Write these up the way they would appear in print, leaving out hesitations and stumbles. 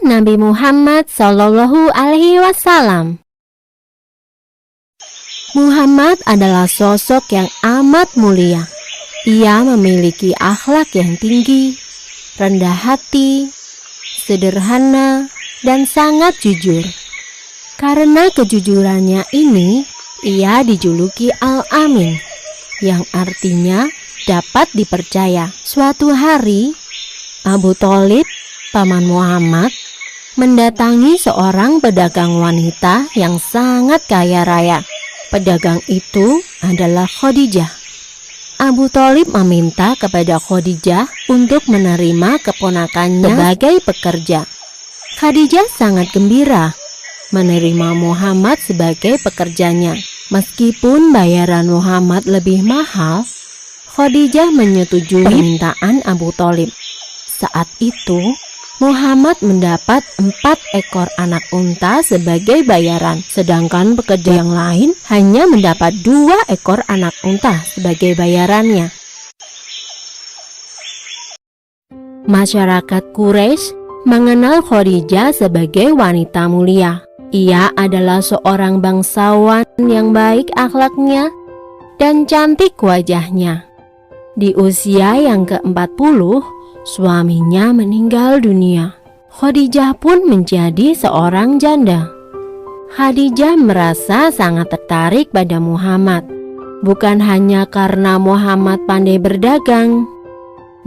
Nabi Muhammad Shallallahu Alaihi Wasallam. Muhammad adalah sosok yang amat mulia. Ia memiliki akhlak yang tinggi, rendah hati, sederhana, dan sangat jujur. Karena kejujurannya ini, ia dijuluki Al-Amin, yang artinya dapat dipercaya. Suatu hari, Abu Thalib, paman Muhammad, mendatangi seorang pedagang wanita yang sangat kaya raya. Pedagang itu adalah Khadijah. Abu Thalib meminta kepada Khadijah untuk menerima keponakannya sebagai pekerja. Khadijah sangat gembira menerima Muhammad sebagai pekerjanya. Meskipun bayaran Muhammad lebih mahal, Khadijah menyetujui permintaan Abu Thalib. Saat itu, Muhammad mendapat 4 ekor anak unta sebagai bayaran, sedangkan pekerja yang lain hanya mendapat 2 ekor anak unta sebagai bayarannya. Masyarakat Quraisy mengenal Khadijah sebagai wanita mulia. Ia adalah seorang bangsawan yang baik akhlaknya dan cantik wajahnya. Di usia yang ke-40, suaminya meninggal dunia. Khadijah pun menjadi seorang janda. Khadijah merasa sangat tertarik pada Muhammad, bukan hanya karena Muhammad pandai berdagang,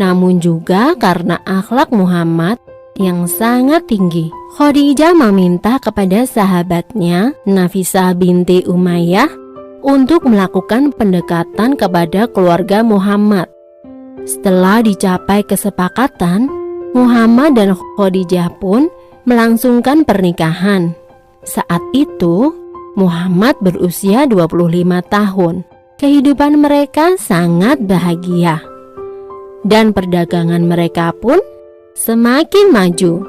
namun juga karena akhlak Muhammad yang sangat tinggi. Khadijah meminta kepada sahabatnya Nafisah binti Umayyah untuk melakukan pendekatan kepada keluarga Muhammad. Setelah dicapai kesepakatan, Muhammad dan Khadijah pun melangsungkan pernikahan. Saat itu, Muhammad berusia 25 tahun. Kehidupan mereka sangat bahagia, dan perdagangan mereka pun semakin maju.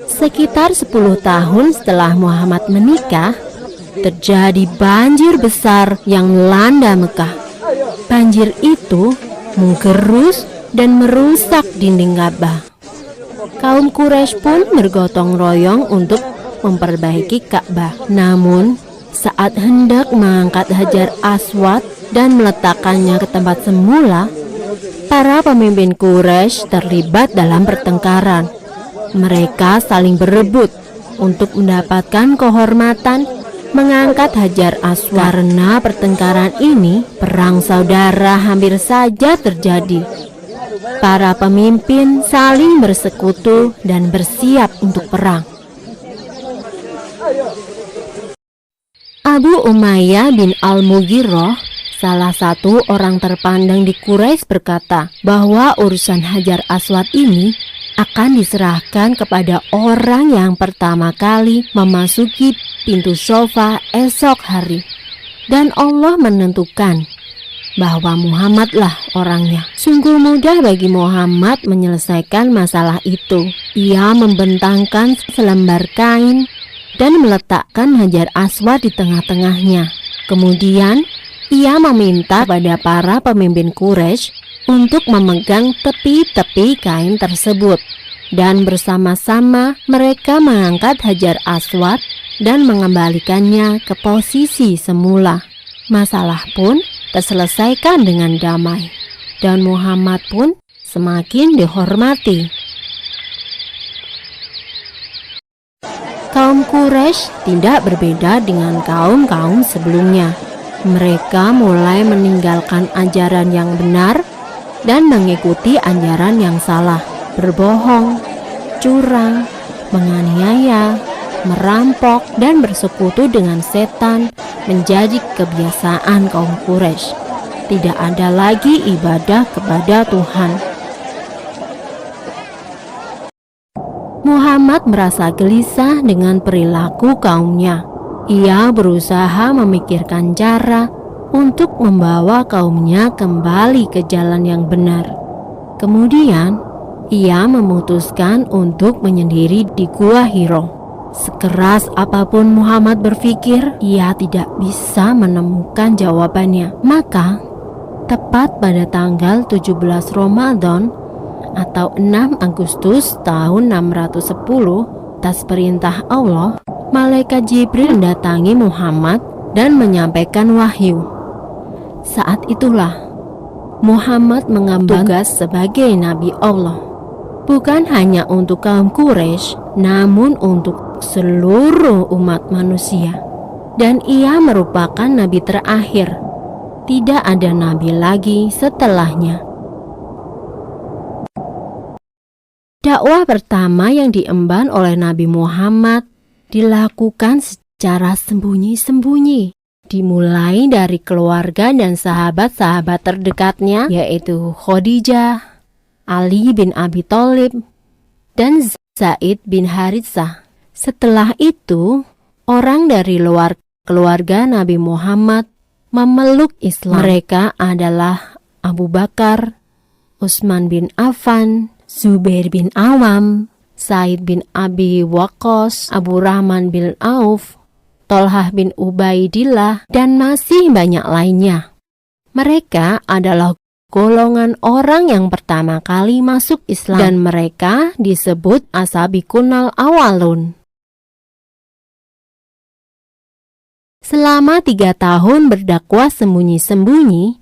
Sekitar 10 tahun setelah Muhammad menikah, terjadi banjir besar yang melanda Mekah. Banjir itu menggerus dan merusak dinding Ka'bah. Kaum Quraisy pun bergotong royong untuk memperbaiki Ka'bah. Namun, saat hendak mengangkat Hajar Aswad dan meletakkannya ke tempat semula, para pemimpin Quraisy terlibat dalam pertengkaran. Mereka saling berebut untuk mendapatkan kehormatan mengangkat Hajar Aswad. Karena pertengkaran ini, perang saudara hampir saja terjadi. Para pemimpin saling bersekutu dan bersiap untuk perang. Abu Umayyah bin Al-Mughirah, salah satu orang terpandang di Quraisy, berkata bahwa urusan Hajar Aswad ini akan diserahkan kepada orang yang pertama kali memasuki pintu Shafa esok hari, dan Allah menentukan bahwa Muhammadlah orangnya. Sungguh mudah bagi Muhammad menyelesaikan masalah itu. Ia membentangkan selembar kain dan meletakkan Hajar Aswad di tengah-tengahnya. Kemudian ia meminta pada para pemimpin Quraisy untuk memegang tepi-tepi kain tersebut, dan bersama-sama mereka mengangkat Hajar Aswad dan mengembalikannya ke posisi semula. Masalah pun terselesaikan dengan damai, dan Muhammad pun semakin dihormati. Kaum Quraisy tidak berbeda dengan kaum-kaum sebelumnya. Mereka mulai meninggalkan ajaran yang benar dan mengikuti ajaran yang salah. Berbohong, curang, menganiaya, merampok, dan bersekutu dengan setan menjadi kebiasaan kaum Quraisy. Tidak ada lagi ibadah kepada Tuhan. Muhammad merasa gelisah dengan perilaku kaumnya. Ia berusaha memikirkan cara untuk membawa kaumnya kembali ke jalan yang benar. Kemudian, ia memutuskan untuk menyendiri di Gua Hiro. Sekeras apapun Muhammad berpikir, ia tidak bisa menemukan jawabannya. Maka, tepat pada tanggal 17 Ramadan, atau 6 Agustus tahun 610, atas perintah Allah, malaikat Jibril mendatangi Muhammad dan menyampaikan wahyu. Saat itulah Muhammad mengemban tugas sebagai Nabi Allah, bukan hanya untuk kaum Quraisy, namun untuk seluruh umat manusia. Dan ia merupakan nabi terakhir. Tidak ada nabi lagi setelahnya. Dakwah pertama yang diemban oleh Nabi Muhammad dilakukan secara sembunyi-sembunyi, dimulai dari keluarga dan sahabat-sahabat terdekatnya, yaitu Khadijah, Ali bin Abi Thalib, dan Zaid bin Haritsah. Setelah itu, orang dari luar keluarga Nabi Muhammad memeluk Islam. Mereka adalah Abu Bakar, Utsman bin Affan, Zubair bin Awam, Sa'id bin Abi Waqqas, Abu Rahman bin Auf, Tolhah bin Ubaidillah, dan masih banyak lainnya. Mereka adalah golongan orang yang pertama kali masuk Islam, dan mereka disebut As-Sabiqunal Awwalun. Selama 3 tahun berdakwah sembunyi-sembunyi,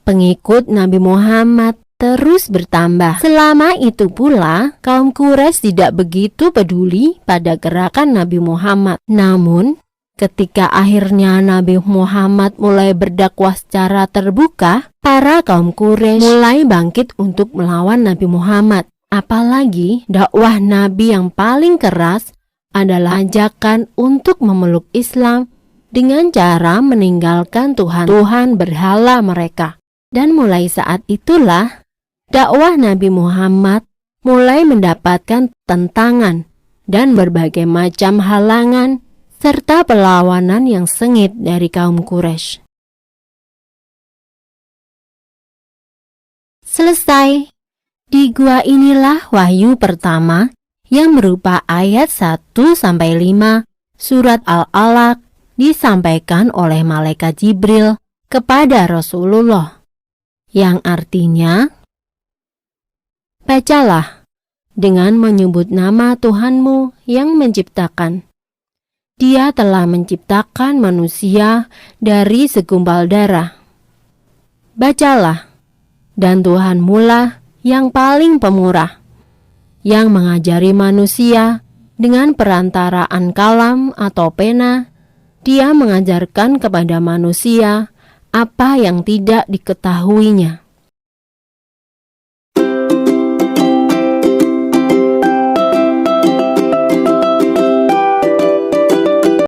pengikut Nabi Muhammad terus bertambah. Selama itu pula, kaum Quraisy tidak begitu peduli pada gerakan Nabi Muhammad. Namun, ketika akhirnya Nabi Muhammad mulai berdakwah secara terbuka, para kaum Quraisy mulai bangkit untuk melawan Nabi Muhammad. Apalagi dakwah Nabi yang paling keras adalah ajakan untuk memeluk Islam dengan cara meninggalkan Tuhan berhala mereka. Dan mulai saat itulah dakwah Nabi Muhammad mulai mendapatkan tentangan dan berbagai macam halangan serta perlawanan yang sengit dari kaum Quraisy. Selesai. Di gua inilah wahyu pertama yang berupa ayat 1-5 surat Al-Alaq disampaikan oleh malaikat Jibril kepada Rasulullah, yang artinya, bacalah dengan menyebut nama Tuhanmu yang menciptakan. Dia telah menciptakan manusia dari segumpal darah. Bacalah, dan Tuhanmulah yang paling pemurah, yang mengajari manusia dengan perantaraan kalam atau pena. Dia mengajarkan kepada manusia apa yang tidak diketahuinya.